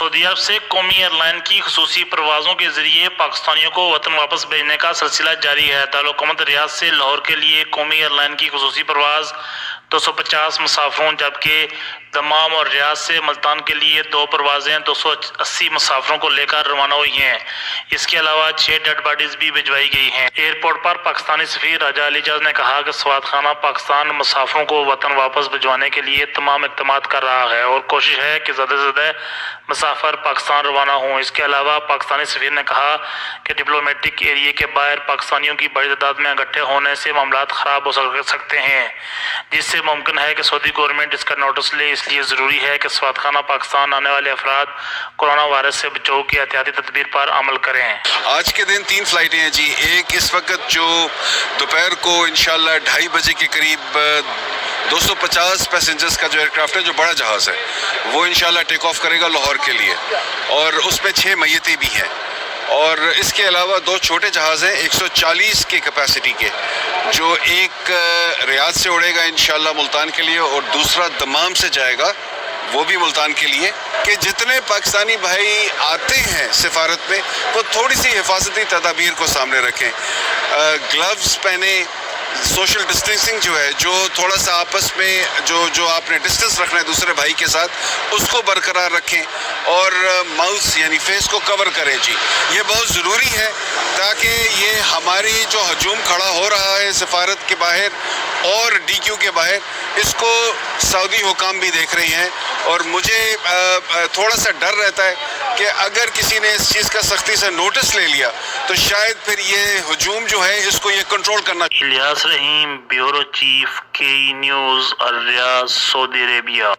سعودی عرب سے قومی air line کی خصوصی پروازوں کے ذریعے پاکستانیوں کو وطن واپس بھیجنے کا سلسلہ جاری ہے۔ دارالحکومت ریاض سے لاہور کے لیے قومی ایئر لائن کی خصوصی پرواز 250 مسافروں، جبکہ دمام اور ریاض سے ملتان کے لیے 2 پروازیں 280 مسافروں کو لے کر روانہ ہوئی ہیں۔ اس کے علاوہ 6 ڈیڈ باڈیز بھی بھجوائی گئی ہیں۔ ایئرپورٹ پر پاکستانی سفیر راجہ علی جاز نے کہا کہ سفارتخانہ پاکستان مسافروں کو وطن واپس بھجوانے کے لیے تمام اقدامات کر رہا ہے اور کوشش ہے کہ زیادہ سے زیادہ مسافر پاکستان روانہ ہوں۔ اس کے علاوہ پاکستانی سفیر نے کہا کہ ڈپلومیٹک ایریے کے باہر پاکستانیوں کی بڑی تعداد میں اکٹھے ہونے سے معاملات خراب ہو سکتے ہیں، جس سے ممکن ہے کہ سعودی گورنمنٹ اس کا نوٹس لے۔ اس لیے ضروری ہے کہ سفارتخانہ پاکستان آنے والے افراد کورونا وائرس سے بچاؤ کی احتیاطی تدابیر پر عمل کریں۔ آج کے دن 3 فلائٹیں ہیں جی۔ ایک اس وقت جو دوپہر کو انشاءاللہ 2:30 بجے کے قریب 250 پیسنجرز کا جو ایئرکرافٹ ہے، جو بڑا جہاز ہے، وہ انشاءاللہ ٹیک آف کرے گا لاہور کے لیے، اور اس میں 6 میتیں بھی ہیں۔ اور اس کے علاوہ 2 چھوٹے جہاز ہیں 140 کے کیپیسٹی کے، جو ایک ریاض سے اڑے گا انشاءاللہ ملتان کے لیے، اور دوسرا دمام سے جائے گا وہ بھی ملتان کے لیے۔ کہ جتنے پاکستانی بھائی آتے ہیں سفارت میں، وہ تھوڑی سی حفاظتی تدابیر کو سامنے رکھیں، گلوز پہنیں، سوشل ڈسٹینسنگ جو ہے، جو تھوڑا سا آپس میں جو آپ نے ڈسٹینس رکھنا ہے دوسرے بھائی کے ساتھ، اس کو برقرار رکھیں، اور ماؤتھ یعنی فیس کو کور کریں جی۔ یہ بہت ضروری ہے تاکہ یہ ہماری جو ہجوم کھڑا ہو رہا ہے سفارت کے باہر اور ڈی کیو کے باہر، اس کو سعودی حکام بھی دیکھ رہے ہیں، اور مجھے تھوڑا سا ڈر رہتا ہے کہ اگر کسی نے اس چیز کا سختی سے نوٹس لے لیا تو شاید پھر یہ ہجوم جو ہے اس کو یہ کنٹرول کرنا۔ الیاس رحیم، بیورو چیف، KE نیوز، الریاض، سعودی عربیہ۔